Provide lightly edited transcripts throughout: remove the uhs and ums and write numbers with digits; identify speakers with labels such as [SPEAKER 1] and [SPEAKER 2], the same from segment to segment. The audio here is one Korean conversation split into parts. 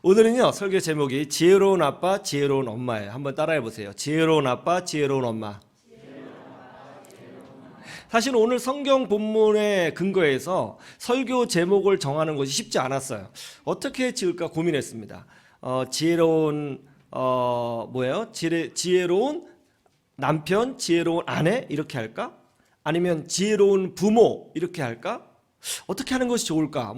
[SPEAKER 1] 오늘은요, 설교 제목이 지혜로운 아빠, 지혜로운 엄마예요. 한번 따라해 보세요. 지혜로운 아빠, 지혜로운 엄마. 사실 오늘 성경 본문의 근거에서 설교 제목을 정하는 것이 쉽지 않았어요. 어떻게 지을까 고민했습니다. 지혜로운 지혜로운 남편, 지혜로운 아내 이렇게 할까? 아니면 지혜로운 부모 이렇게 할까? 어떻게 하는 것이 좋을까?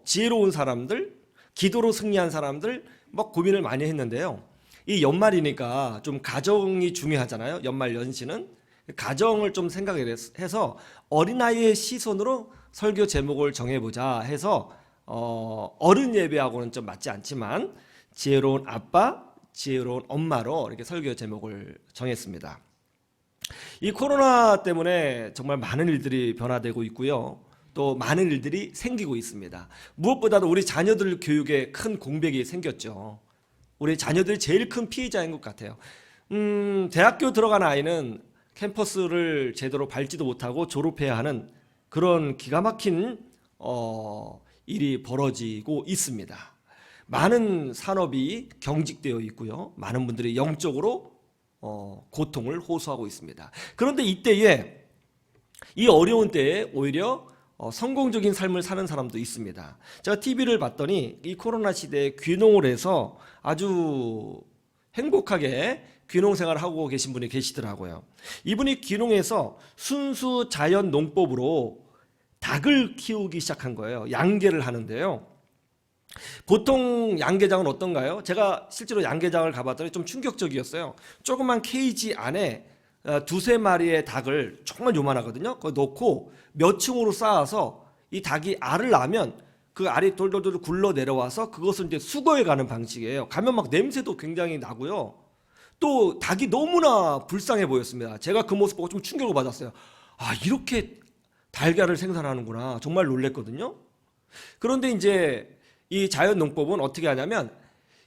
[SPEAKER 1] 지혜로운 사람들, 기도로 승리한 사람들 막 고민을 많이 했는데요. 이 연말이니까 좀 가정이 중요하잖아요. 연말 연시는 가정을 좀 생각해서 어린아이의 시선으로 설교 제목을 정해보자 해서 어른 예배하고는 좀 맞지 않지만 지혜로운 아빠, 지혜로운 엄마로 이렇게 설교 제목을 정했습니다. 이 코로나 때문에 정말 많은 일들이 변화되고 있고요. 또 많은 일들이 생기고 있습니다. 무엇보다도 우리 자녀들 교육에 큰 공백이 생겼죠. 우리 자녀들이 제일 큰 피해자인 것 같아요. 대학교 들어간 아이는 캠퍼스를 제대로 밟지도 못하고 졸업해야 하는 그런 기가 막힌 일이 벌어지고 있습니다. 많은 산업이 경직되어 있고요. 많은 분들이 영적으로 고통을 호소하고 있습니다. 그런데 이때에 이 어려운 때에 오히려 성공적인 삶을 사는 사람도 있습니다. 제가 TV를 봤더니 이 코로나 시대에 귀농을 해서 아주 행복하게 귀농 생활을 하고 계신 분이 계시더라고요. 이분이 귀농해서 순수 자연 농법으로 닭을 키우기 시작한 거예요. 양계를 하는데요. 보통 양계장은 어떤가요? 제가 실제로 양계장을 가봤더니 좀 충격적이었어요. 조그만 케이지 안에 두세 마리의 닭을 정말 요만하거든요. 그거 넣고 몇 층으로 쌓아서 이 닭이 알을 낳으면 그 알이 돌돌돌 굴러 내려와서 그것을 이제 수거해 가는 방식이에요. 가면 막 냄새도 굉장히 나고요. 또 닭이 너무나 불쌍해 보였습니다. 제가 그 모습 보고 좀 충격을 받았어요. 아, 이렇게 달걀을 생산하는구나. 정말 놀랬거든요. 그런데 이제 이 자연 농법은 어떻게 하냐면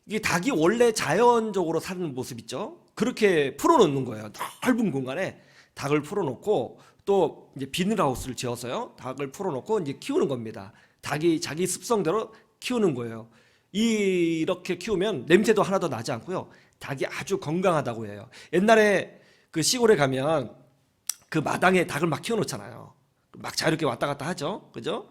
[SPEAKER 1] 이 닭이 원래 자연적으로 사는 모습 있죠. 그렇게 풀어놓는 거예요. 넓은 공간에 닭을 풀어놓고 또 이제 비닐하우스를 지어서요. 닭을 풀어놓고 이제 키우는 겁니다. 닭이 자기 습성대로 키우는 거예요. 이렇게 키우면 냄새도 하나도 나지 않고요. 닭이 아주 건강하다고 해요. 옛날에 그 시골에 가면 그 마당에 닭을 막 키워놓잖아요. 막 자유롭게 왔다 갔다 하죠. 그죠?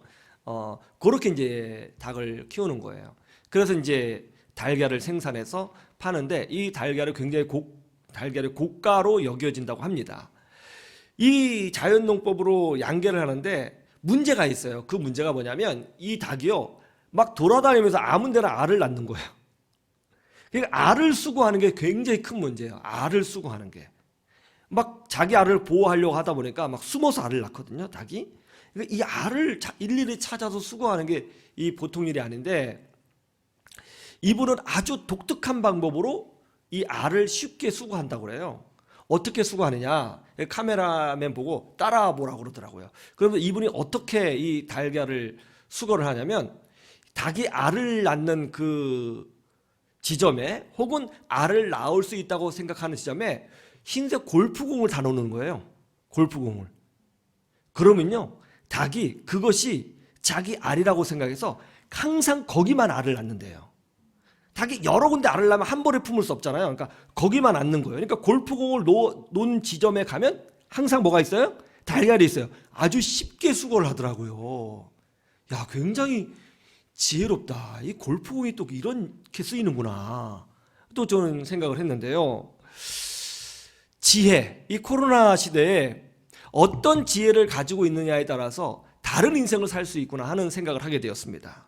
[SPEAKER 1] 그렇게 이제 닭을 키우는 거예요. 그래서 이제 달걀을 생산해서 파는데 이 달걀이 굉장히 달걀이 고가로 여겨진다고 합니다. 이 자연농법으로 양계를 하는데 문제가 있어요. 그 문제가 뭐냐면 이 닭이요 막 돌아다니면서 아무 데나 알을 낳는 거예요. 그러니까 알을 수거하는 게 굉장히 큰 문제예요. 알을 수거하는 게 막 자기 알을 보호하려고 하다 보니까 막 숨어서 알을 낳거든요. 닭이. 그러니까 이 알을 일일이 찾아서 수거하는 게 이 보통 일이 아닌데 이분은 아주 독특한 방법으로 이 알을 쉽게 수거한다고 그래요. 어떻게 수거하느냐? 카메라맨 보고 따라와 보라고 그러더라고요. 그러면 이분이 어떻게 이 달걀을 수거를 하냐면 닭이 알을 낳는 그 지점에 혹은 알을 낳을 수 있다고 생각하는 지점에 흰색 골프공을 다 놓는 거예요. 골프공을. 그러면요. 닭이 그것이 자기 알이라고 생각해서 항상 거기만 알을 낳는데요. 닭이 여러 군데 알을 낳으면 한 번에 품을 수 없잖아요. 그러니까 거기만 앉는 거예요. 그러니까 골프공을 놓은 지점에 가면 항상 뭐가 있어요? 달걀이 있어요. 아주 쉽게 수거를 하더라고요. 야, 굉장히 지혜롭다. 이 골프공이 또 이렇게 쓰이는구나. 또 저는 생각을 했는데요. 지혜. 이 코로나 시대에 어떤 지혜를 가지고 있느냐에 따라서 다른 인생을 살 수 있구나 하는 생각을 하게 되었습니다.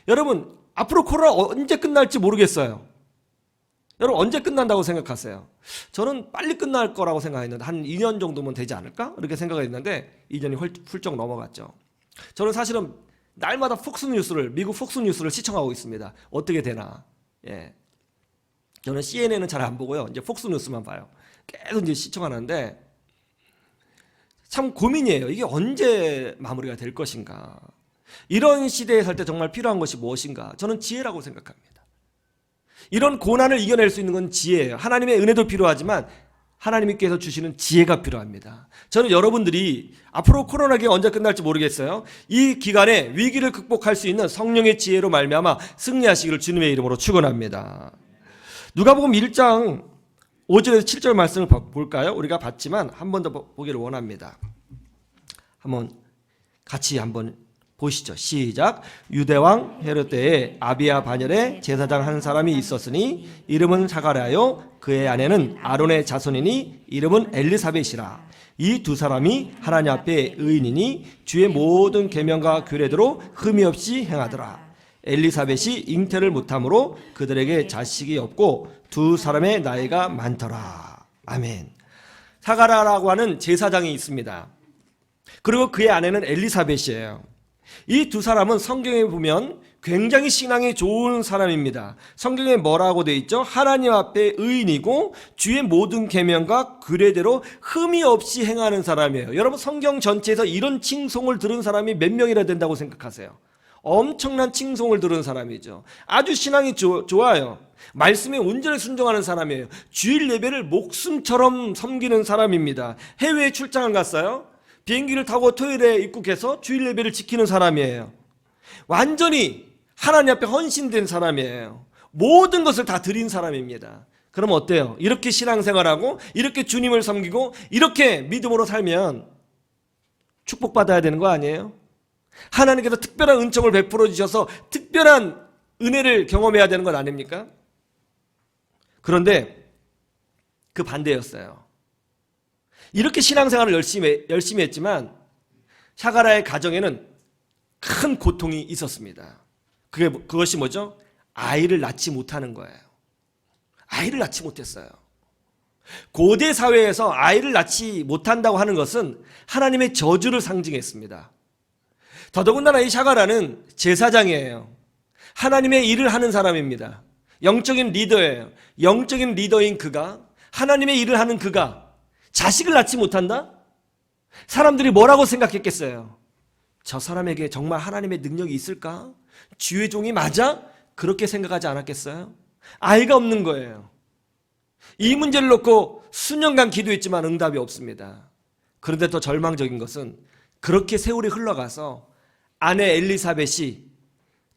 [SPEAKER 1] 여러분, 앞으로 코로나 언제 끝날지 모르겠어요. 여러분 언제 끝난다고 생각하세요? 저는 빨리 끝날 거라고 생각했는데 한 2년 정도면 되지 않을까? 이렇게 생각했는데 2년이 훌쩍 넘어갔죠. 저는 사실은 날마다 미국 폭스뉴스를 시청하고 있습니다. 어떻게 되나? 예. 저는 CNN은 잘 안 보고요. 이제 폭스뉴스만 봐요. 계속 이제 시청하는데 참 고민이에요. 이게 언제 마무리가 될 것인가? 이런 시대에 살 때 정말 필요한 것이 무엇인가? 저는 지혜라고 생각합니다. 이런 고난을 이겨낼 수 있는 건 지혜예요. 하나님의 은혜도 필요하지만 하나님께서 주시는 지혜가 필요합니다. 저는 여러분들이 앞으로 코로나가 언제 끝날지 모르겠어요. 이 기간에 위기를 극복할 수 있는 성령의 지혜로 말미암아 승리하시기를 주님의 이름으로 축원합니다. 누가복음 1장 5절에서 7절 말씀을 볼까요? 우리가 봤지만 한 번 더 보기를 원합니다. 한번 같이 한번 보시죠. 시작. 유대왕 헤롯 때에 아비야 반열에 제사장 한 사람이 있었으니 이름은 사가랴요 그의 아내는 아론의 자손이니 이름은 엘리사벳이라. 이 두 사람이 하나님 앞에 의인이니 주의 모든 계명과 규례대로 흠이 없이 행하더라. 엘리사벳이 잉태를 못함으로 그들에게 자식이 없고 두 사람의 나이가 많더라. 아멘. 사가랴라고 하는 제사장이 있습니다. 그리고 그의 아내는 엘리사벳이에요. 이 두 사람은 성경에 보면 굉장히 신앙이 좋은 사람입니다. 성경에 뭐라고 되어 있죠? 하나님 앞에 의인이고 주의 모든 계명과 규례대로 흠이 없이 행하는 사람이에요. 여러분 성경 전체에서 이런 칭송을 들은 사람이 몇 명이나 된다고 생각하세요? 엄청난 칭송을 들은 사람이죠. 아주 신앙이 좋아요. 말씀에 온전히 순종하는 사람이에요. 주일 예배를 목숨처럼 섬기는 사람입니다. 해외에 출장을 갔어요. 비행기를 타고 토요일에 입국해서 주일 예배를 지키는 사람이에요. 완전히 하나님 앞에 헌신된 사람이에요. 모든 것을 다 드린 사람입니다. 그럼 어때요? 이렇게 신앙생활하고 이렇게 주님을 섬기고 이렇게 믿음으로 살면 축복받아야 되는 거 아니에요? 하나님께서 특별한 은총을 베풀어 주셔서 특별한 은혜를 경험해야 되는 건 아닙니까? 그런데 그 반대였어요. 이렇게 신앙생활을 열심히 했지만 사가랴의 가정에는 큰 고통이 있었습니다. 그것이 뭐죠? 아이를 낳지 못하는 거예요. 아이를 낳지 못했어요. 고대 사회에서 아이를 낳지 못한다고 하는 것은 하나님의 저주를 상징했습니다. 더더군다나 이 사가랴는 제사장이에요. 하나님의 일을 하는 사람입니다. 영적인 리더예요. 영적인 리더인 그가, 하나님의 일을 하는 그가 자식을 낳지 못한다? 사람들이 뭐라고 생각했겠어요? 저 사람에게 정말 하나님의 능력이 있을까? 주의 종이 맞아? 그렇게 생각하지 않았겠어요? 아이가 없는 거예요. 이 문제를 놓고 수년간 기도했지만 응답이 없습니다. 그런데 더 절망적인 것은 그렇게 세월이 흘러가서 아내 엘리사벳이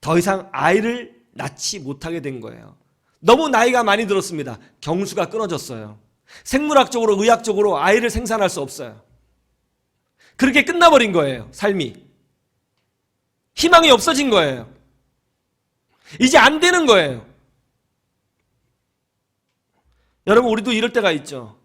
[SPEAKER 1] 더 이상 아이를 낳지 못하게 된 거예요. 너무 나이가 많이 들었습니다. 경수가 끊어졌어요. 생물학적으로 의학적으로 아이를 생산할 수 없어요. 그렇게 끝나버린 거예요. 삶이. 희망이 없어진 거예요. 이제 안 되는 거예요. 여러분 우리도 이럴 때가 있죠.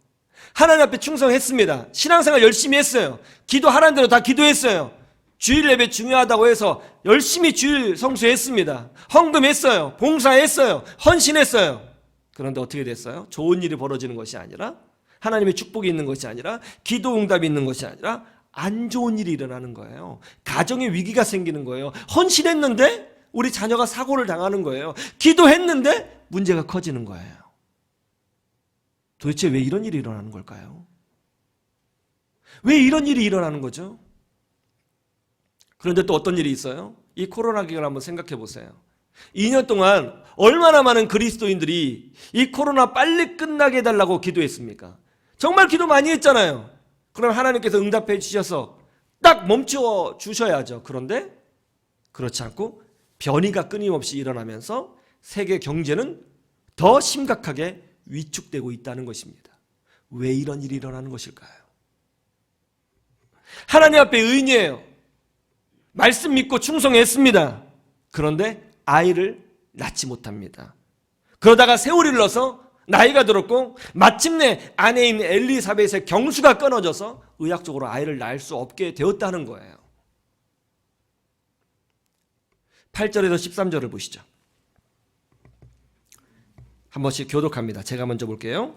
[SPEAKER 1] 하나님 앞에 충성했습니다. 신앙생활 열심히 했어요. 기도하라는 대로 다 기도했어요. 주일 예배 중요하다고 해서 열심히 주일 성수했습니다. 헌금했어요. 봉사했어요. 헌신했어요. 그런데 어떻게 됐어요? 좋은 일이 벌어지는 것이 아니라, 하나님의 축복이 있는 것이 아니라, 기도 응답이 있는 것이 아니라 안 좋은 일이 일어나는 거예요. 가정에 위기가 생기는 거예요. 헌신했는데 우리 자녀가 사고를 당하는 거예요. 기도했는데 문제가 커지는 거예요. 도대체 왜 이런 일이 일어나는 걸까요? 왜 이런 일이 일어나는 거죠? 그런데 또 어떤 일이 있어요? 이 코로나 기간을 한번 생각해 보세요. 2년 동안 얼마나 많은 그리스도인들이 이 코로나 빨리 끝나게 해달라고 기도했습니까? 정말 기도 많이 했잖아요. 그럼 하나님께서 응답해 주셔서 딱 멈춰 주셔야죠. 그런데 그렇지 않고 변이가 끊임없이 일어나면서 세계 경제는 더 심각하게 위축되고 있다는 것입니다. 왜 이런 일이 일어나는 것일까요? 하나님 앞에 의인이에요. 말씀 믿고 충성했습니다. 그런데 아이를 낳지 못합니다. 그러다가 세월이 흘러서 나이가 들었고 마침내 아내인 엘리사벳의 경수가 끊어져서 의학적으로 아이를 낳을 수 없게 되었다는 거예요. 8절에서 13절을 보시죠. 한 번씩 교독합니다. 제가 먼저 볼게요.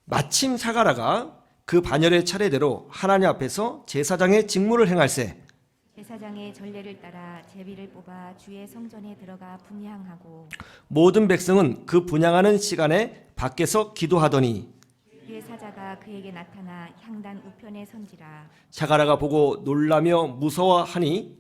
[SPEAKER 1] 마침 사가랴가 그 반열의 차례대로 하나님 앞에서 제사장의 직무를 행할세.
[SPEAKER 2] 제사장의 전례를 따라 제비를 뽑아 주의 성전에 들어가 분향하고
[SPEAKER 1] 모든 백성은 그 분향하는 시간에 밖에서 기도하더니
[SPEAKER 2] 주의 사자가 그에게 나타나 향단 우편에 선지라.
[SPEAKER 1] 사가랴가 보고 놀라며 무서워하니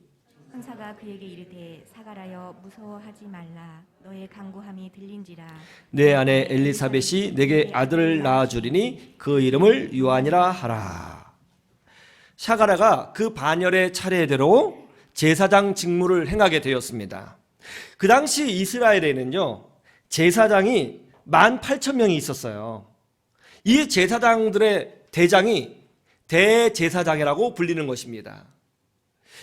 [SPEAKER 2] 천사가 그에게 이르되 사가라여 무서워하지 말라 너의 간구함이 들린지라
[SPEAKER 1] 내 아내 엘리사벳이 내게 아들을 낳아주리니 그 이름을 요한이라 하라. 샤가라가 그 반열의 차례대로 제사장 직무를 행하게 되었습니다. 그 당시 이스라엘에는요, 제사장이 18,000명이 있었어요. 이 제사장들의 대장이 대제사장이라고 불리는 것입니다.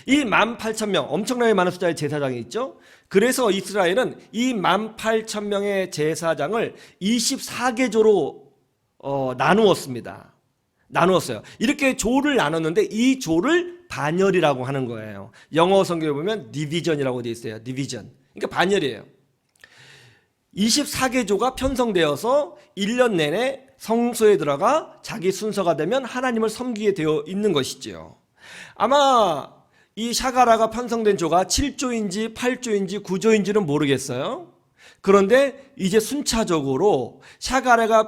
[SPEAKER 1] 이 18,000명, 엄청나게 많은 숫자의 제사장이 있죠. 그래서 이스라엘은 이 18,000명의 제사장을 24개조로 나누었습니다. 나누었어요. 이렇게 조를 나눴는데 이 조를 반열이라고 하는 거예요. 영어 성경에 보면 디비전이라고 되어 있어요. 디비전. 그러니까 반열이에요. 24개조가 편성되어서 1년 내내 성소에 들어가 자기 순서가 되면 하나님을 섬기게 되어 있는 것이죠. 아마 이 샤가라가 편성된 조가 7조인지 8조인지 9조인지는 모르겠어요. 그런데 이제 순차적으로 샤가라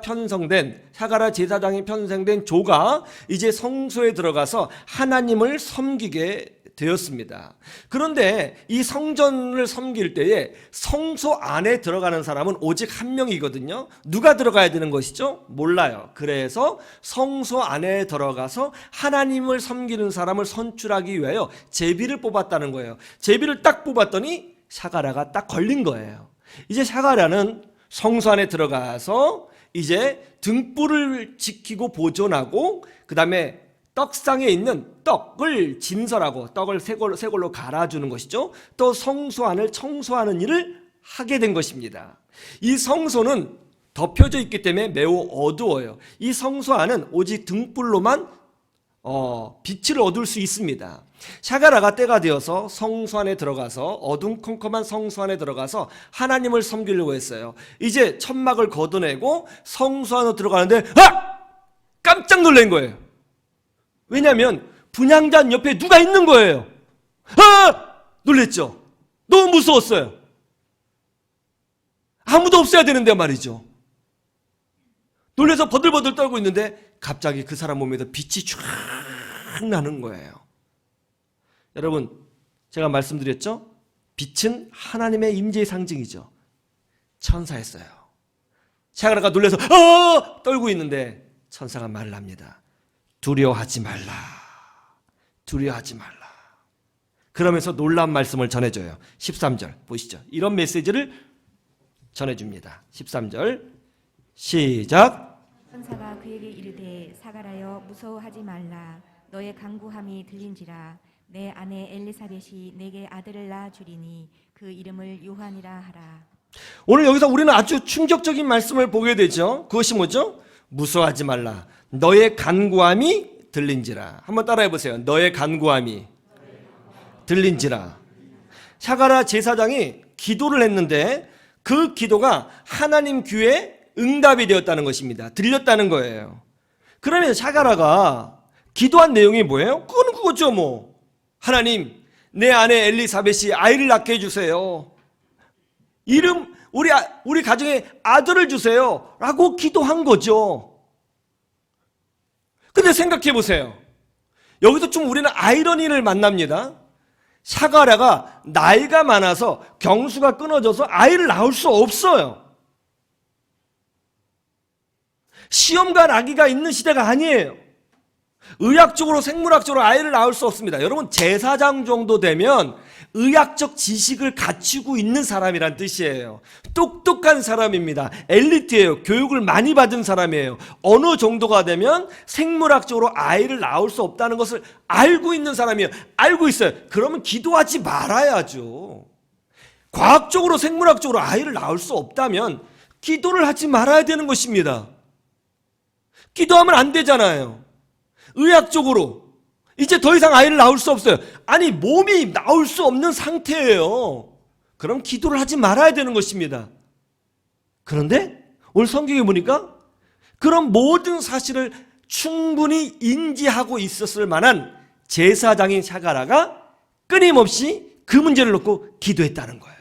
[SPEAKER 1] 제사장이 편성된 조가 이제 성소에 들어가서 하나님을 섬기게 되었습니다. 그런데 이 성전을 섬길 때에 성소 안에 들어가는 사람은 오직 한 명이거든요. 누가 들어가야 되는 것이죠? 몰라요. 그래서 성소 안에 들어가서 하나님을 섬기는 사람을 선출하기 위하여 제비를 뽑았다는 거예요. 제비를 딱 뽑았더니 샤가라가 딱 걸린 거예요. 이제 샤가라는 성소 안에 들어가서 이제 등불을 지키고 보존하고 그 다음에 떡상에 있는 떡을 진설하고 떡을 새 걸로 갈아주는 것이죠. 또 성소 안을 청소하는 일을 하게 된 것입니다. 이 성소는 덮여져 있기 때문에 매우 어두워요. 이 성소 안은 오직 등불로만 빛을 얻을 수 있습니다. 샤가라가 때가 되어서 성소 안에 들어가서 어둠컴컴한 성소 안에 들어가서 하나님을 섬기려고 했어요. 이제 천막을 걷어내고 성소 안으로 들어가는데 깜짝 놀란 거예요. 왜냐하면 분향단 옆에 누가 있는 거예요. 놀랬죠. 너무 무서웠어요. 아무도 없어야 되는데 말이죠. 놀라서 버들버들 떨고 있는데 갑자기 그 사람 몸에서 빛이 쫙 나는 거예요. 여러분, 제가 말씀드렸죠? 빛은 하나님의 임재의 상징이죠. 천사였어요. 샤가라가 놀라서 떨고 있는데 천사가 말을 합니다. 두려워하지 말라. 두려워하지 말라. 그러면서 놀라운 말씀을 전해줘요. 13절 보시죠. 이런 메시지를 전해줍니다. 13절 시작.
[SPEAKER 2] 천사가 그에게 이르되 사가라여 무서워하지 말라 너의 간구함이 들린지라 내 아내 엘리사벳이 내게 아들을 낳아주리니 그 이름을 요한이라 하라.
[SPEAKER 1] 오늘 여기서 우리는 아주 충격적인 말씀을 보게 되죠. 그것이 뭐죠? 무서워하지 말라. 너의 간구함이 들린지라. 한번 따라해 보세요. 너의 간구함이 들린지라. 샤가라 제사장이 기도를 했는데 그 기도가 하나님 귀에 응답이 되었다는 것입니다. 들렸다는 거예요. 그러면 샤가라가 기도한 내용이 뭐예요? 그거는 그거죠 뭐. 하나님, 내 아내 엘리사벳이 아이를 낳게 해주세요. 우리 가정에 아들을 주세요 라고 기도한 거죠. 근데 생각해 보세요. 여기서 좀 우리는 아이러니를 만납니다. 샤가라가 나이가 많아서 경수가 끊어져서 아이를 낳을 수 없어요. 시험관 아기가 있는 시대가 아니에요. 의학적으로 생물학적으로 아이를 낳을 수 없습니다. 여러분, 제사장 정도 되면 의학적 지식을 갖추고 있는 사람이란 뜻이에요. 똑똑한 사람입니다. 엘리트예요. 교육을 많이 받은 사람이에요. 어느 정도가 되면 생물학적으로 아이를 낳을 수 없다는 것을 알고 있는 사람이에요. 알고 있어요. 그러면 기도하지 말아야죠. 과학적으로 생물학적으로 아이를 낳을 수 없다면 기도를 하지 말아야 되는 것입니다. 기도하면 안 되잖아요. 의학적으로 이제 더 이상 아이를 낳을 수 없어요. 아니, 몸이 나올 수 없는 상태예요. 그럼 기도를 하지 말아야 되는 것입니다. 그런데 오늘 성경에 보니까 그런 모든 사실을 충분히 인지하고 있었을 만한 제사장인 샤가라가 끊임없이 그 문제를 놓고 기도했다는 거예요.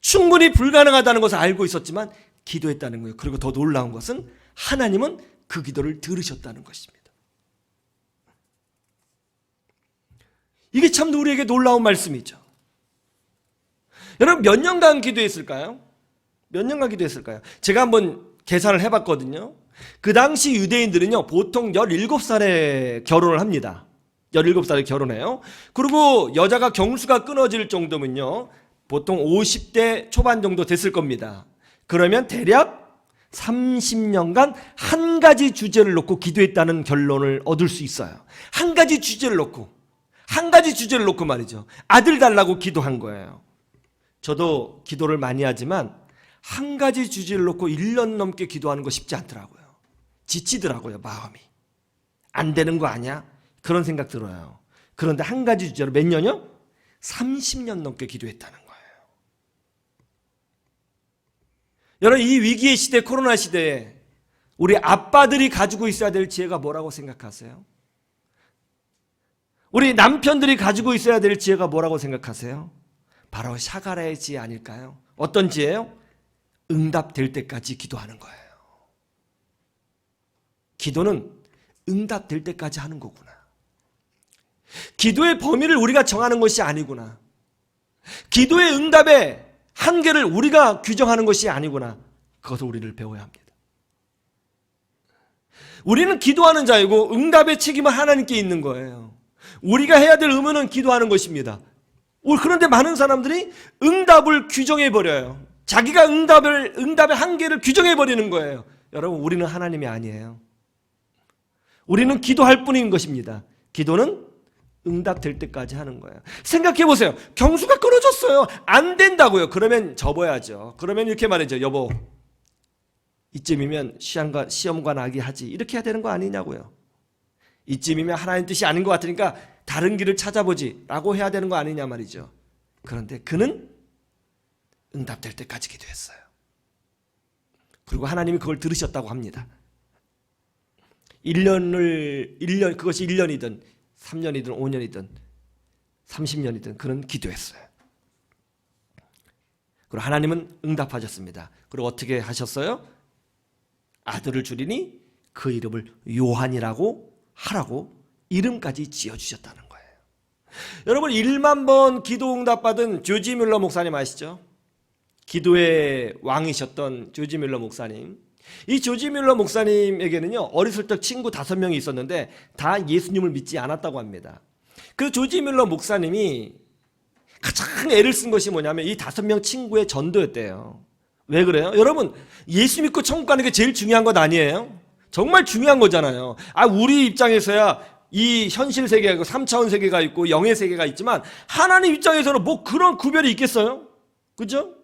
[SPEAKER 1] 충분히 불가능하다는 것을 알고 있었지만 기도했다는 거예요. 그리고 더 놀라운 것은 하나님은 그 기도를 들으셨다는 것입니다. 이게 참 우리에게 놀라운 말씀이죠. 여러분 몇 년간 기도했을까요? 몇 년간 기도했을까요? 제가 한번 계산을 해봤거든요. 그 당시 유대인들은요 보통 17살에 결혼을 합니다. 17살에 결혼해요. 그리고 여자가 경수가 끊어질 정도면요 보통 50대 초반 정도 됐을 겁니다. 그러면 대략 30년간 한 가지 주제를 놓고 기도했다는 결론을 얻을 수 있어요. 한 가지 주제를 놓고 말이죠. 아들 달라고 기도한 거예요. 저도 기도를 많이 하지만 한 가지 주제를 놓고 1년 넘게 기도하는 거 쉽지 않더라고요. 지치더라고요, 마음이. 안 되는 거 아니야? 그런 생각 들어요. 그런데 한 가지 주제로 몇 년이요? 30년 넘게 기도했다는 거예요. 여러분 이 위기의 시대, 코로나 시대에 우리 아빠들이 가지고 있어야 될 지혜가 뭐라고 생각하세요? 우리 남편들이 가지고 있어야 될 지혜가 뭐라고 생각하세요? 바로 샤가라의 지혜 아닐까요? 어떤 지혜요? 응답될 때까지 기도하는 거예요. 기도는 응답될 때까지 하는 거구나. 기도의 범위를 우리가 정하는 것이 아니구나. 기도의 응답의 한계를 우리가 규정하는 것이 아니구나. 그것을 우리를 배워야 합니다. 우리는 기도하는 자이고 응답의 책임은 하나님께 있는 거예요. 우리가 해야 될 의무는 기도하는 것입니다. 그런데 많은 사람들이 응답을 규정해버려요. 자기가 응답의 한계를 규정해버리는 거예요. 여러분 우리는 하나님이 아니에요. 우리는 기도할 뿐인 것입니다. 기도는 응답될 때까지 하는 거예요. 생각해보세요. 경수가 끊어졌어요. 안 된다고요. 그러면 접어야죠. 그러면 이렇게 말이죠. 여보 이쯤이면 시험과 나기 하지. 이렇게 해야 되는 거 아니냐고요. 이쯤이면 하나님 뜻이 아닌 것 같으니까 다른 길을 찾아보지 라고 해야 되는 거 아니냐 말이죠. 그런데 그는 응답될 때까지 기도했어요. 그리고 하나님이 그걸 들으셨다고 합니다. 그것이 1년이든 3년이든 5년이든 30년이든 그는 기도했어요. 그리고 하나님은 응답하셨습니다. 그리고 어떻게 하셨어요? 아들을 주리니 그 이름을 요한이라고 하라고 이름까지 지어주셨다는 거예요. 여러분 1만 번 기도 응답받은 조지 뮬러 목사님 아시죠? 기도의 왕이셨던 조지 뮬러 목사님. 이 조지 뮬러 목사님에게는요 어렸을 때 친구 5명이 있었는데 다 예수님을 믿지 않았다고 합니다. 그 조지 뮬러 목사님이 가장 애를 쓴 것이 뭐냐면 이 5명 친구의 전도였대요. 왜 그래요? 여러분 예수 믿고 천국 가는 게 제일 중요한 것 아니에요? 정말 중요한 거잖아요. 우리 입장에서야 이 현실 세계가 있고 3차원 세계가 있고 영의 세계가 있지만 하나님 입장에서는 뭐 그런 구별이 있겠어요? 그죠?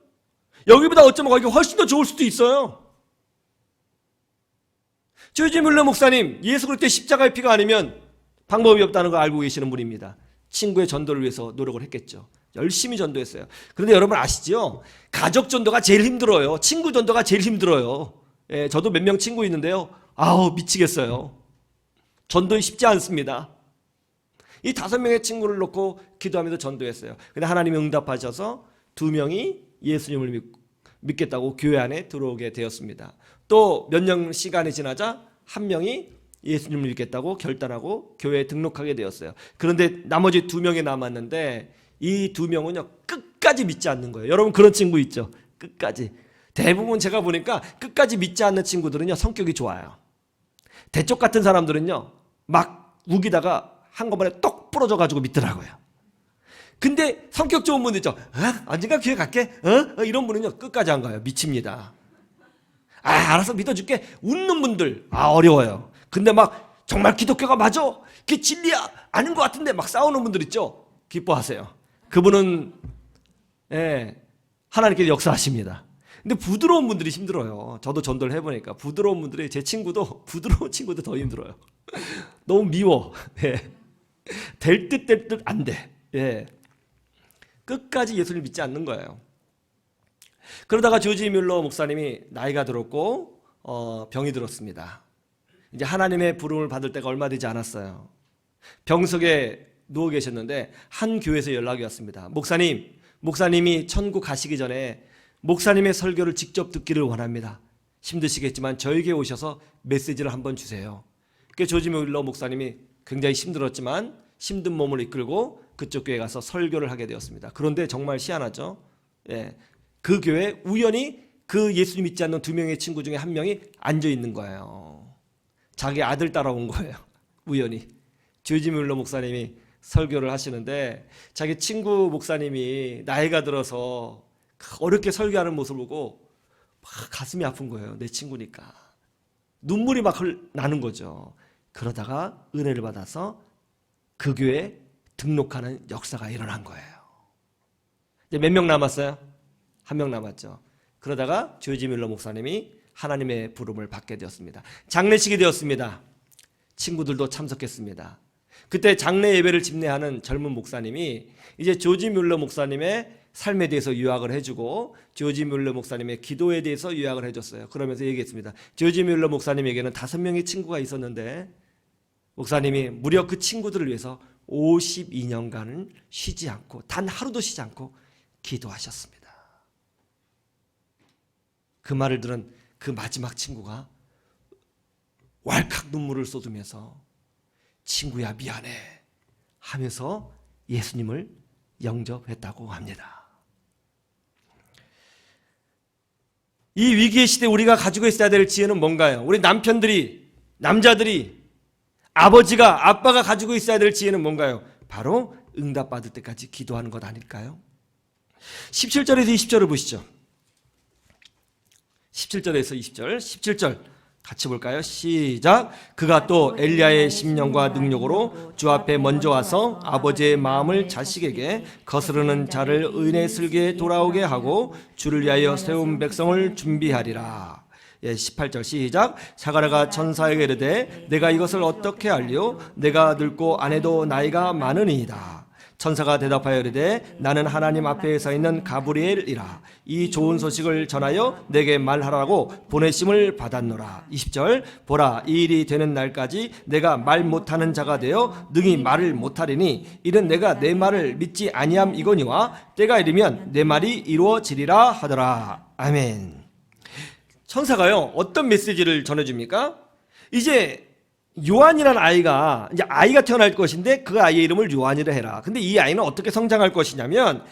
[SPEAKER 1] 여기보다 어쩌면 거기가 훨씬 더 좋을 수도 있어요. 조지 뮬러 목사님 예수 그리스도의 십자가의 피가 아니면 방법이 없다는 걸 알고 계시는 분입니다. 친구의 전도를 위해서 노력을 했겠죠. 열심히 전도했어요. 그런데 여러분 아시죠? 가족 전도가 제일 힘들어요. 친구 전도가 제일 힘들어요. 예, 저도 몇 명 친구 있는데요. 미치겠어요. 전도는 쉽지 않습니다. 이 5명의 친구를 놓고 기도하면서 전도했어요. 근데 하나님이 응답하셔서 2명이 예수님을 믿겠다고 교회 안에 들어오게 되었습니다. 또 몇 년 시간이 지나자 1명이 예수님을 믿겠다고 결단하고 교회에 등록하게 되었어요. 그런데 나머지 2명이 남았는데 이 2명은요 끝까지 믿지 않는 거예요. 여러분 그런 친구 있죠? 끝까지. 대부분 제가 보니까 끝까지 믿지 않는 친구들은요 성격이 좋아요. 대쪽 같은 사람들은요 막 우기다가 한꺼번에 똑 부러져 가지고 믿더라고요. 근데 성격 좋은 분들 있죠. 언젠가 교회 갈게. 이런 분은요 끝까지 안 가요. 미칩니다. 알아서 믿어줄게. 웃는 분들 어려워요. 근데 막 정말 기독교가 맞아? 그게 진리야? 아닌 것 같은데 막 싸우는 분들 있죠. 기뻐하세요. 그분은 하나님께서 역사하십니다. 근데 부드러운 분들이 힘들어요. 저도 전도를 해보니까 부드러운 분들이 제 친구도 부드러운 친구도 더 힘들어요. 너무 미워. 될 듯 될 듯 안 돼. 끝까지 예수를 믿지 않는 거예요. 그러다가 조지 뮬러 목사님이 나이가 들었고 병이 들었습니다. 이제 하나님의 부름을 받을 때가 얼마 되지 않았어요. 병석에 누워 계셨는데 한 교회에서 연락이 왔습니다. 목사님이 천국 가시기 전에 목사님의 설교를 직접 듣기를 원합니다. 힘드시겠지만 저에게 오셔서 메시지를 한번 주세요. 조지 뮬러 목사님이 굉장히 힘들었지만 힘든 몸을 이끌고 그쪽 교회 가서 설교를 하게 되었습니다. 그런데 정말 희한하죠. 예, 그 교회에 우연히 그 예수님 믿지 않는 두 명의 친구 중에 한 명이 앉아 있는 거예요. 자기 아들 따라온 거예요. 우연히. 조지 뮬러 목사님이 설교를 하시는데 자기 친구 목사님이 나이가 들어서 어렵게 설교하는 모습을 보고 막 가슴이 아픈 거예요. 내 친구니까. 눈물이 막 나는 거죠. 그러다가 은혜를 받아서 그 교회에 등록하는 역사가 일어난 거예요. 이제 몇 명 남았어요? 한 명 남았죠. 그러다가 조지 뮬러 목사님이 하나님의 부름을 받게 되었습니다. 장례식이 되었습니다. 친구들도 참석했습니다. 그때 장례 예배를 집례하는 젊은 목사님이 이제 조지 뮬러 목사님의 삶에 대해서 요약을 해주고 조지 뮬러 목사님의 기도에 대해서 요약을 해줬어요. 그러면서 얘기했습니다. 조지 뮬러 목사님에게는 5명의 친구가 있었는데 목사님이 무려 그 친구들을 위해서 52년간은 쉬지 않고 단 하루도 쉬지 않고 기도하셨습니다. 그 말을 들은 그 마지막 친구가 왈칵 눈물을 쏟으면서 친구야 미안해 하면서 예수님을 영접했다고 합니다. 이 위기의 시대에 우리가 가지고 있어야 될 지혜는 뭔가요? 우리 남편들이, 남자들이, 아버지가, 아빠가 가지고 있어야 될 지혜는 뭔가요? 바로 응답받을 때까지 기도하는 것 아닐까요? 17절에서 20절을 보시죠. 17절에서 20절, 17절 같이 볼까요? 시작. 그가 또 엘리야의 심령과 능력으로 주 앞에 먼저 와서 아버지의 마음을 자식에게 거스르는 자를 은혜 슬기에 돌아오게 하고 주를 위하여 세운 백성을 준비하리라. 18절 시작. 사가랴가 천사에게 이르되 내가 이것을 어떻게 알리오? 내가 늙고 아내도 나이가 많으니이다. 천사가 대답하여 이르되 나는 하나님 앞에 서 있는 가브리엘이라. 이 좋은 소식을 전하여 내게 말하라고 보내심을 받았노라. 20절 보라 이 일이 되는 날까지 내가 말 못하는 자가 되어 능히 말을 못하리니 이는 내가 내 말을 믿지 아니함이거니와 때가 이르면 내 말이 이루어지리라 하더라. 아멘. 천사가요 어떤 메시지를 전해줍니까? 이제 요한이라는 아이가 이제 아이가 태어날 것인데 그 아이의 이름을 요한이라 해라. 근데 이 아이는 어떻게 성장할 것이냐면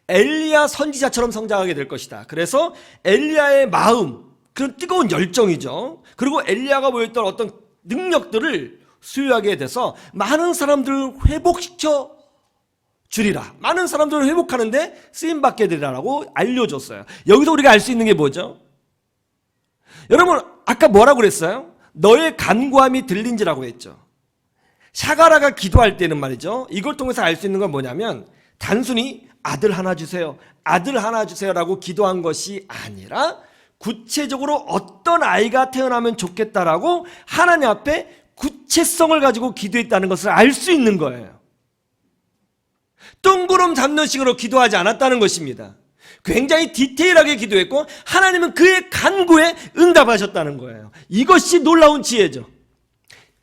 [SPEAKER 1] 엘리야 선지자처럼 성장하게 될 것이다. 그래서 엘리야의 마음, 그런 뜨거운 열정이죠. 그리고 엘리야가 보였던 어떤 능력들을 수유하게 돼서 많은 사람들을 회복시켜 주리라. 많은 사람들을 회복하는데 쓰임 받게 되리라고 알려줬어요. 여기서 우리가 알 수 있는 게 뭐죠? 여러분 아까 뭐라고 그랬어요? 너의 간구함이 들린지라고 했죠. 샤가라가 기도할 때는 말이죠. 이걸 통해서 알 수 있는 건 뭐냐면 단순히 아들 하나 주세요. 아들 하나 주세요라고 기도한 것이 아니라 구체적으로 어떤 아이가 태어나면 좋겠다라고 하나님 앞에 구체성을 가지고 기도했다는 것을 알 수 있는 거예요. 뜬구름 잡는 식으로 기도하지 않았다는 것입니다. 굉장히 디테일하게 기도했고 하나님은 그의 간구에 응답하셨다는 거예요. 이것이 놀라운 지혜죠.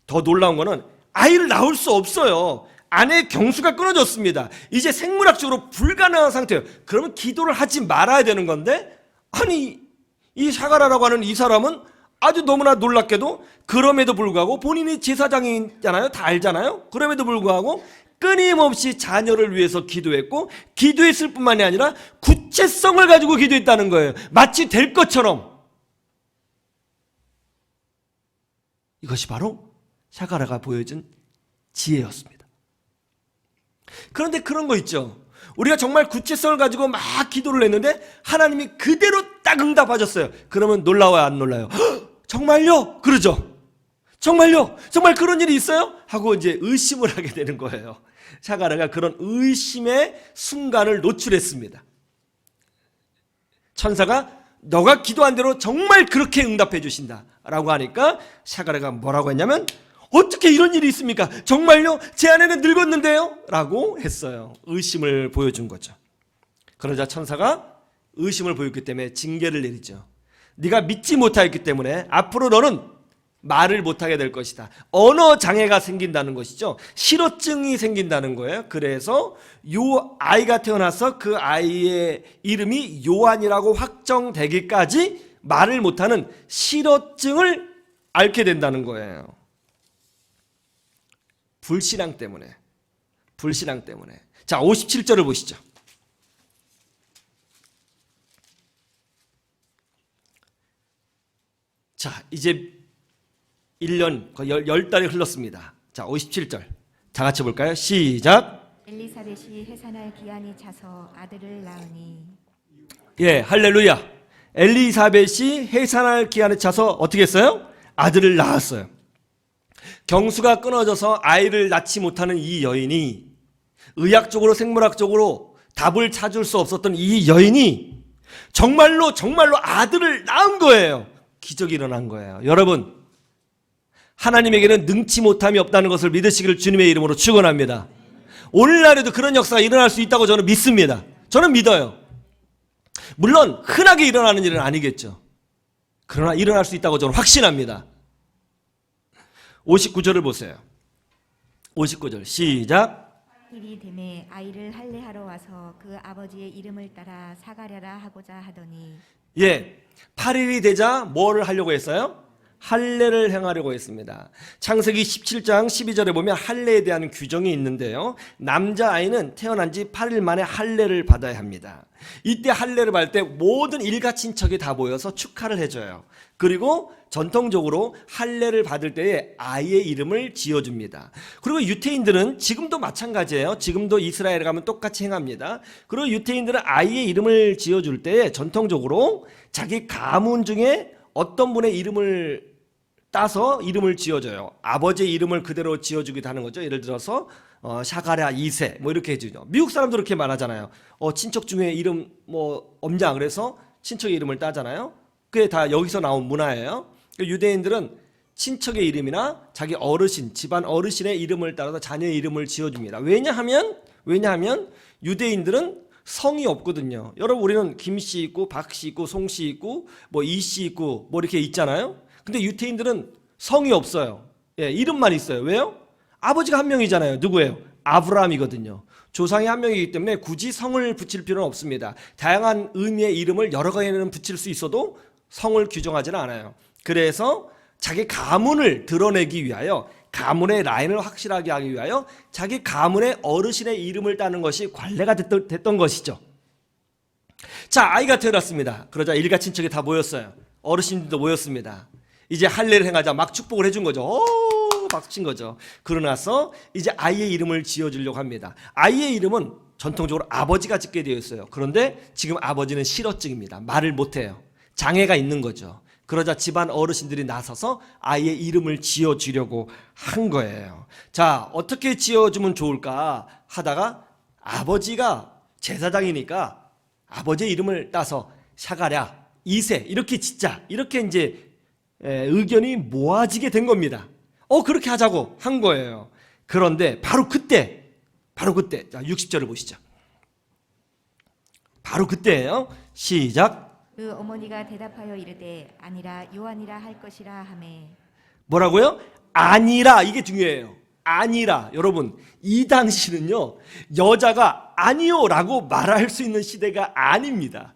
[SPEAKER 1] 더 놀라운 거는 아이를 낳을 수 없어요. 아내의 경수가 끊어졌습니다. 이제 생물학적으로 불가능한 상태예요. 그러면 기도를 하지 말아야 되는 건데 아니 이 샤가라라고 하는 이 사람은 아주 너무나 놀랍게도 그럼에도 불구하고 본인이 제사장이잖아요. 다 알잖아요. 그럼에도 불구하고 끊임없이 자녀를 위해서 기도했고 기도했을 뿐만이 아니라 구체성을 가지고 기도했다는 거예요. 마치 될 것처럼. 이것이 바로 샤가라가 보여준 지혜였습니다. 그런데 그런 거 있죠. 우리가 정말 구체성을 가지고 막 기도를 했는데 하나님이 그대로 딱 응답하셨어요. 그러면 놀라워요, 안 놀라요? 정말요? 그러죠. 정말요? 정말 그런 일이 있어요? 하고 이제 의심을 하게 되는 거예요. 샤가랴가 그런 의심의 순간을 노출했습니다. 천사가 너가 기도한 대로 정말 그렇게 응답해 주신다 라고 하니까 샤가랴가 뭐라고 했냐면 어떻게 이런 일이 있습니까? 정말요? 제 아내는 늙었는데요? 라고 했어요. 의심을 보여준 거죠. 그러자 천사가 의심을 보였기 때문에 징계를 내리죠. 네가 믿지 못하였기 때문에 앞으로 너는 말을 못하게 될 것이다. 언어 장애가 생긴다는 것이죠. 실어증이 생긴다는 거예요. 그래서 요 아이가 태어나서 그 아이의 이름이 요한이라고 확정되기까지 말을 못하는 실어증을 앓게 된다는 거예요. 불신앙 때문에. 자, 57절을 보시죠. 자, 이제 1년, 거의 10달이 흘렀습니다. 자, 57절. 다 같이 볼까요? 시작.
[SPEAKER 2] 엘리사벳이 해산할 기한이 차서 아들을 낳으니.
[SPEAKER 1] 예, 할렐루야. 엘리사벳이 해산할 기한에 차서 어떻게 했어요? 아들을 낳았어요. 경수가 끊어져서 아이를 낳지 못하는 이 여인이, 의학적으로 생물학적으로 답을 찾을 수 없었던 이 여인이 정말로 아들을 낳은 거예요. 기적이 일어난 거예요. 여러분, 하나님에게는 능치 못함이 없다는 것을 믿으시기를 주님의 이름으로 축원합니다. 오늘날에도 그런 역사가 일어날 수 있다고 저는 믿습니다. 저는 믿어요. 물론 흔하게 일어나는 일은 아니겠죠. 그러나 일어날 수 있다고 저는 확신합니다. 59절을 보세요. 59절 시작.
[SPEAKER 2] 일이 되매 아이를 할례하러 와서 그 아버지의 이름을 따라 사가랴라 하고자 하더니.
[SPEAKER 1] 예, 8일이 되자 뭐를 하려고 했어요? 할례를 행하려고 했습니다. 창세기 17장 12절에 보면 할례에 대한 규정이 있는데요. 남자아이는 태어난 지 8일 만에 할례를 받아야 합니다. 이때 할례를 받을 때 모든 일가 친척이 다 모여서 축하를 해줘요. 그리고 전통적으로 할례를 받을 때에 아이의 이름을 지어줍니다. 그리고 유태인들은 지금도 마찬가지예요. 지금도 이스라엘에 가면 똑같이 행합니다. 그리고 유태인들은 아이의 이름을 지어줄 때에 전통적으로 자기 가문 중에 어떤 분의 이름을 따서 이름을 지어줘요. 아버지의 이름을 그대로 지어주기도 하는 거죠. 예를 들어서 샤가랴 2세 뭐 이렇게 해주죠. 미국 사람도 그렇게 말하잖아요. 친척 중에 이름 뭐 없냐 그래서 친척의 이름을 따잖아요. 그게 다 여기서 나온 문화예요. 유대인들은 친척의 이름이나 자기 어르신, 집안 어르신의 이름을 따라서 자녀의 이름을 지어줍니다. 왜냐하면 유대인들은 성이 없거든요. 여러분, 우리는 김씨 있고 박씨 있고 송씨 있고 뭐 이씨 있고 뭐 이렇게 있잖아요. 근데 유태인들은 성이 없어요. 예, 이름만 있어요. 왜요? 아버지가 한 명이잖아요. 누구예요? 아브라함이거든요. 조상이 한 명이기 때문에 굳이 성을 붙일 필요는 없습니다. 다양한 의미의 이름을 여러 가지는 붙일 수 있어도 성을 규정하지는 않아요. 그래서 자기 가문을 드러내기 위하여, 가문의 라인을 확실하게 하기 위하여 자기 가문의 어르신의 이름을 따는 것이 관례가 됐던 것이죠. 자, 아이가 태어났습니다. 그러자 일가 친척이 다 모였어요. 어르신들도 모였습니다. 이제 할례를 행하자 막 축복을 해준 거죠. 박수 친 거죠. 그러고 나서 이제 아이의 이름을 지어주려고 합니다. 아이의 이름은 전통적으로 아버지가 짓게 되어 있어요. 그런데 지금 아버지는 실어증입니다. 말을 못해요. 장애가 있는 거죠. 그러자 집안 어르신들이 나서서 아이의 이름을 지어주려고 한 거예요. 자, 어떻게 지어주면 좋을까 하다가 아버지가 제사장이니까 아버지의 이름을 따서 샤가랴 2세 이렇게 짓자, 이렇게 이제 의견이 모아지게 된 겁니다. 그렇게 하자고 한 거예요. 그런데 바로 그때 자, 60절을 보시죠. 바로 그때예요. 시작.
[SPEAKER 2] 그 어머니가 대답하여 이르되 아니라 요한이라 할 것이라 하매.
[SPEAKER 1] 뭐라고요? 아니라, 이게 중요해요. 아니라. 여러분, 이 당시는요, 여자가 아니요라고 말할 수 있는 시대가 아닙니다.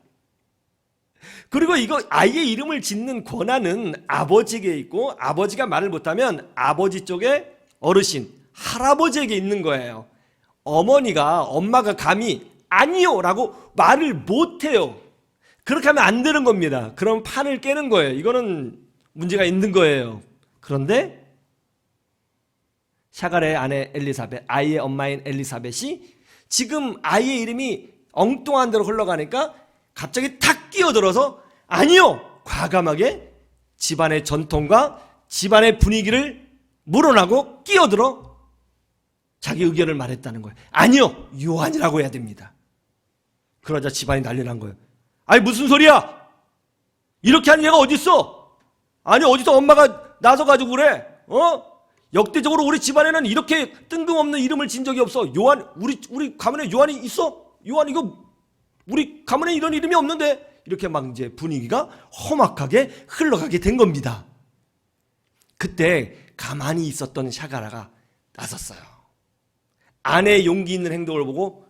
[SPEAKER 1] 그리고 이거 아이의 이름을 짓는 권한은 아버지에게 있고, 아버지가 말을 못하면 아버지 쪽에 어르신, 할아버지에게 있는 거예요. 엄마가 감히 아니요라고 말을 못해요. 그렇게 하면 안 되는 겁니다. 그럼 판을 깨는 거예요. 이거는 문제가 있는 거예요. 그런데 샤갈의 아내 엘리사벳, 아이의 엄마인 엘리사벳이 지금 아이의 이름이 엉뚱한 대로 흘러가니까 갑자기 탁 끼어들어서 아니요! 과감하게 집안의 전통과 집안의 분위기를 물어나고 끼어들어 자기 의견을 말했다는 거예요. 아니요! 요한이라고 해야 됩니다. 그러자 집안이 난리 난 거예요. 아니 무슨 소리야? 이렇게 하는 얘가 어딨어? 아니 어디서 엄마가 나서가지고 그래? 역대적으로 우리 집안에는 이렇게 뜬금없는 이름을 진 적이 없어. 요한, 우리 가문에 요한이 있어? 요한 이거 우리 가문에 이런 이름이 없는데? 이렇게 막 이제 분위기가 험악하게 흘러가게 된 겁니다. 그때 가만히 있었던 샤가라가 나섰어요. 아내의 용기 있는 행동을 보고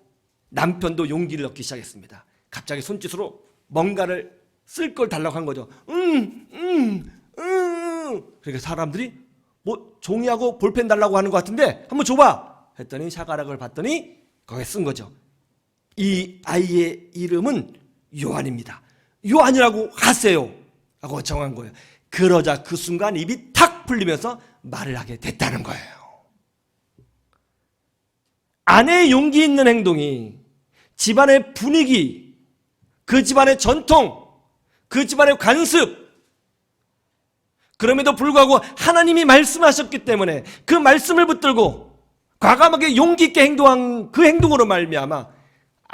[SPEAKER 1] 남편도 용기를 얻기 시작했습니다. 갑자기 손짓으로 뭔가를 쓸 걸 달라고 한 거죠. 그러니까 사람들이 뭐 종이하고 볼펜 달라고 하는 것 같은데 한번 줘봐 했더니 샤가락을 봤더니 거기에 쓴 거죠. 이 아이의 이름은 요한입니다. 요한이라고 하세요 라고 정한 거예요. 그러자 그 순간 입이 탁 풀리면서 말을 하게 됐다는 거예요. 아내의 용기 있는 행동이 집안의 분위기, 그 집안의 전통, 그 집안의 관습, 그럼에도 불구하고 하나님이 말씀하셨기 때문에 그 말씀을 붙들고 과감하게 용기 있게 행동한 그 행동으로 말미암아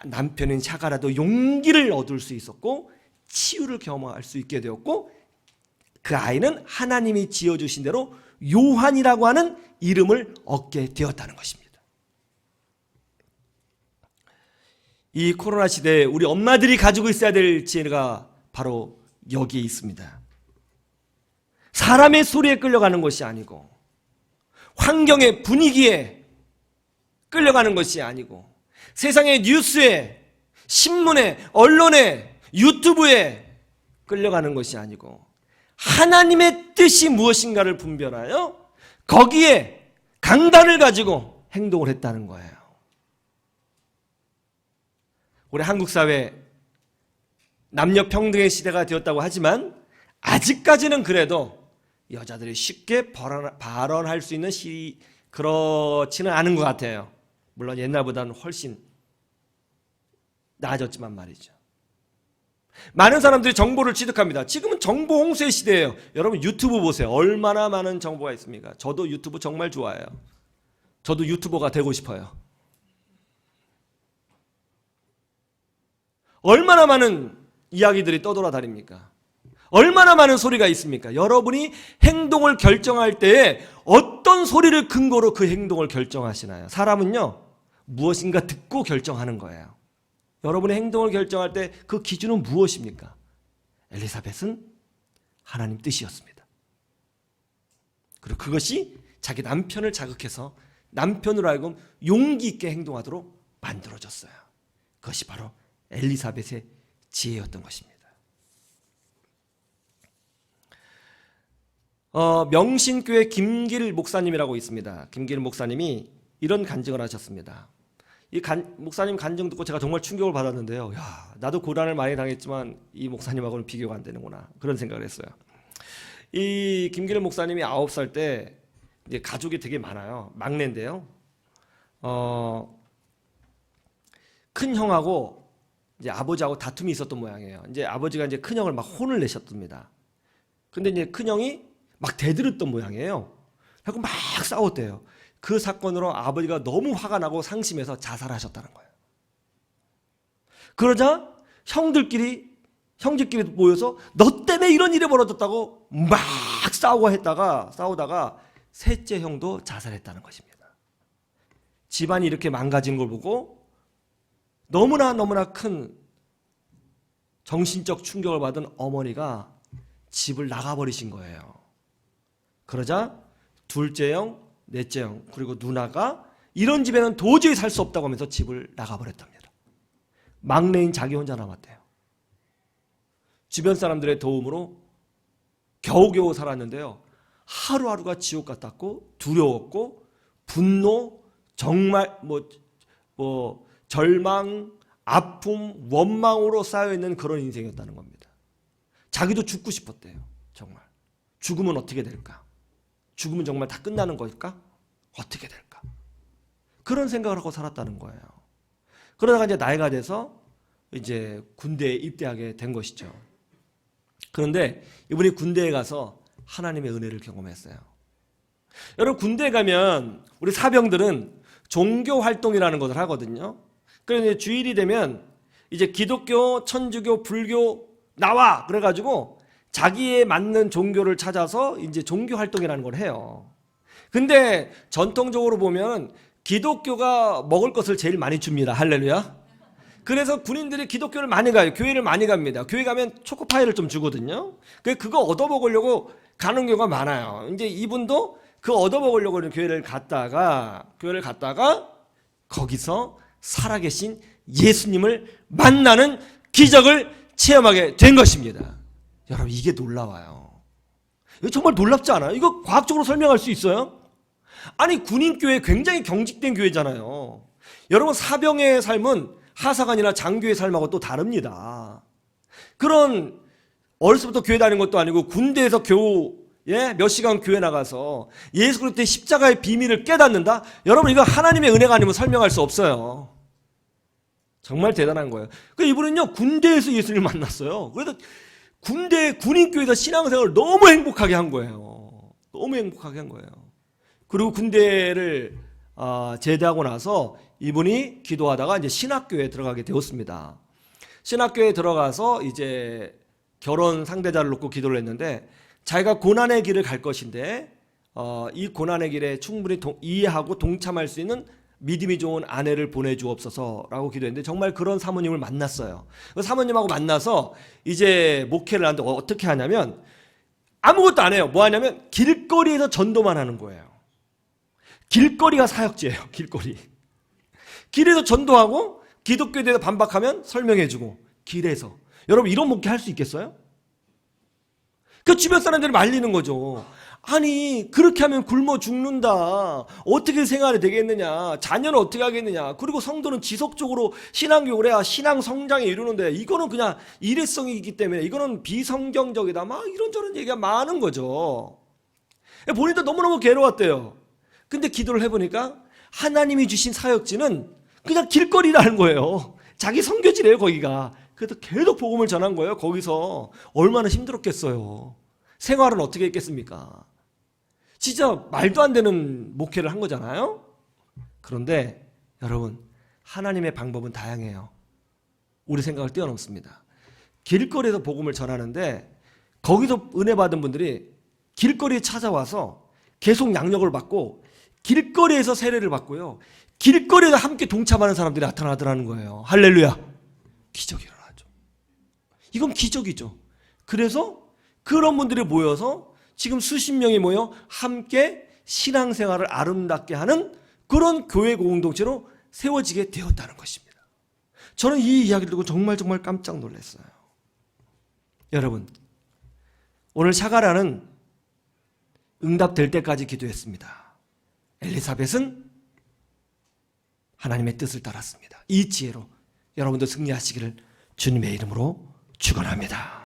[SPEAKER 1] 남편인 샤가라도 용기를 얻을 수 있었고 치유를 경험할 수 있게 되었고 그 아이는 하나님이 지어주신 대로 요한이라고 하는 이름을 얻게 되었다는 것입니다. 이 코로나 시대에 우리 엄마들이 가지고 있어야 될 지혜가 바로 여기에 있습니다. 사람의 소리에 끌려가는 것이 아니고 환경의 분위기에 끌려가는 것이 아니고 세상의 뉴스에, 신문에, 언론에, 유튜브에 끌려가는 것이 아니고 하나님의 뜻이 무엇인가를 분별하여 거기에 강단을 가지고 행동을 했다는 거예요. 우리 한국 사회 남녀 평등의 시대가 되었다고 하지만 아직까지는 그래도 여자들이 쉽게 발언할 수 있는 그렇지는 않은 것 같아요. 물론 옛날보다는 훨씬 나아졌지만 말이죠. 많은 사람들이 정보를 취득합니다. 지금은 정보 홍수의 시대예요. 여러분 유튜브 보세요. 얼마나 많은 정보가 있습니까? 저도 유튜브 정말 좋아해요. 저도 유튜버가 되고 싶어요. 얼마나 많은 이야기들이 떠돌아다닙니까? 얼마나 많은 소리가 있습니까? 여러분이 행동을 결정할 때에 어떤 소리를 근거로 그 행동을 결정하시나요? 사람은요, 무엇인가 듣고 결정하는 거예요. 여러분의 행동을 결정할 때 그 기준은 무엇입니까? 엘리사벳은 하나님 뜻이었습니다. 그리고 그것이 자기 남편을 자극해서 남편으로 하여금 용기 있게 행동하도록 만들어졌어요. 그것이 바로 엘리사벳의 지혜였던 것입니다. 명신교회 김길 목사님이라고 있습니다. 김길 목사님이 이런 간증을 하셨습니다. 목사님 간증 듣고 제가 정말 충격을 받았는데요. 야, 나도 고난을 많이 당했지만 이 목사님하고는 비교가 안 되는구나. 그런 생각을 했어요. 이 김길 목사님이 9살 때 이제 가족이 되게 많아요. 막내인데요. 큰 형하고 이제 아버지하고 다툼이 있었던 모양이에요. 이제 아버지가 이제 큰 형을 막 혼을 내셨답니다. 근데 이제 큰 형이 막 대들었던 모양이에요. 그래서 막 싸웠대요. 그 사건으로 아버지가 너무 화가 나고 상심해서 자살하셨다는 거예요. 그러자 형제끼리 모여서 너 때문에 이런 일이 벌어졌다고 막 싸우다가 셋째 형도 자살했다는 것입니다. 집안이 이렇게 망가진 걸 보고 너무나 큰 정신적 충격을 받은 어머니가 집을 나가버리신 거예요. 그러자 둘째 형, 넷째 형, 그리고 누나가 이런 집에는 도저히 살 수 없다고 하면서 집을 나가버렸답니다. 막내인 자기 혼자 남았대요. 주변 사람들의 도움으로 겨우겨우 살았는데요. 하루하루가 지옥 같았고 두려웠고 분노, 정말 절망, 아픔, 원망으로 쌓여있는 그런 인생이었다는 겁니다. 자기도 죽고 싶었대요. 정말. 죽으면 어떻게 될까? 죽으면 정말 다 끝나는 걸까? 어떻게 될까? 그런 생각을 하고 살았다는 거예요. 그러다가 이제 나이가 돼서 이제 군대에 입대하게 된 것이죠. 그런데 이분이 군대에 가서 하나님의 은혜를 경험했어요. 여러분 군대에 가면 우리 사병들은 종교 활동이라는 것을 하거든요. 그래서 주일이 되면 이제 기독교, 천주교, 불교 나와 그래가지고 자기에 맞는 종교를 찾아서 이제 종교 활동이라는 걸 해요. 근데 전통적으로 보면 기독교가 먹을 것을 제일 많이 줍니다. 할렐루야. 그래서 군인들이 기독교를 많이 가요. 교회를 많이 갑니다. 교회 가면 초코파이를 좀 주거든요. 그거 얻어먹으려고 가는 경우가 많아요. 이제 이분도 그 얻어먹으려고 교회를 갔다가 거기서 살아계신 예수님을 만나는 기적을 체험하게 된 것입니다. 여러분 이게 놀라워요. 이거 정말 놀랍지 않아요? 이거 과학적으로 설명할 수 있어요? 아니 군인교회 굉장히 경직된 교회잖아요. 여러분, 사병의 삶은 하사관이나 장교의 삶하고 또 다릅니다. 그런 어렸을 때부터 교회 다니는 것도 아니고 군대에서 겨우 몇 시간 교회 나가서 예수 그리스도의 십자가의 비밀을 깨닫는다? 여러분, 이거 하나님의 은혜가 아니면 설명할 수 없어요. 정말 대단한 거예요. 이분은요, 군대에서 예수님을 만났어요. 그래서 군인교회에서 신앙생활을 너무 행복하게 한 거예요. 너무 행복하게 한 거예요. 그리고 군대를 제대하고 나서 이분이 기도하다가 이제 신학교에 들어가게 되었습니다. 신학교에 들어가서 이제 결혼 상대자를 놓고 기도를 했는데, 자기가 고난의 길을 갈 것인데 이 고난의 길에 충분히 이해하고 동참할 수 있는 믿음이 좋은 아내를 보내주옵소서라고 기도했는데, 정말 그런 사모님을 만났어요. 그 사모님하고 만나서 이제 목회를 하는데 어떻게 하냐면 아무것도 안 해요. 뭐 하냐면 길거리에서 전도만 하는 거예요. 길거리가 사역지예요. 길거리. 길에서 전도하고 기독교에 대해서 반박하면 설명해주고, 길에서. 여러분, 이런 목회 할 수 있겠어요? 그 주변 사람들이 말리는 거죠. 아니, 그렇게 하면 굶어 죽는다. 어떻게 생활이 되겠느냐. 자녀는 어떻게 하겠느냐. 그리고 성도는 지속적으로 신앙교육을 해야 신앙 성장에 이르는데, 이거는 그냥 일회성이기 때문에 이거는 비성경적이다. 막 이런저런 얘기가 많은 거죠. 본인도 너무너무 괴로웠대요. 근데 기도를 해보니까 하나님이 주신 사역지는 그냥 길거리라는 거예요. 자기 선교지래요, 거기가. 그래서 계속 복음을 전한 거예요. 거기서 얼마나 힘들었겠어요. 생활은 어떻게 했겠습니까? 진짜 말도 안 되는 목회를 한 거잖아요. 그런데 여러분, 하나님의 방법은 다양해요. 우리 생각을 뛰어넘습니다. 길거리에서 복음을 전하는데 거기서 은혜 받은 분들이 길거리에 찾아와서 계속 양력을 받고 길거리에서 세례를 받고요, 길거리에서 함께 동참하는 사람들이 나타나더라는 거예요. 할렐루야. 기적이 일어나죠. 이건 기적이죠. 그래서 그런 분들이 모여서 지금 수십 명이 모여 함께 신앙생활을 아름답게 하는 그런 교회 공동체로 세워지게 되었다는 것입니다. 저는 이 이야기를 듣고 정말 깜짝 놀랐어요. 여러분, 오늘 샤가라는 응답될 때까지 기도했습니다. 엘리사벳은 하나님의 뜻을 따랐습니다. 이 지혜로 여러분도 승리하시기를 주님의 이름으로 축원합니다.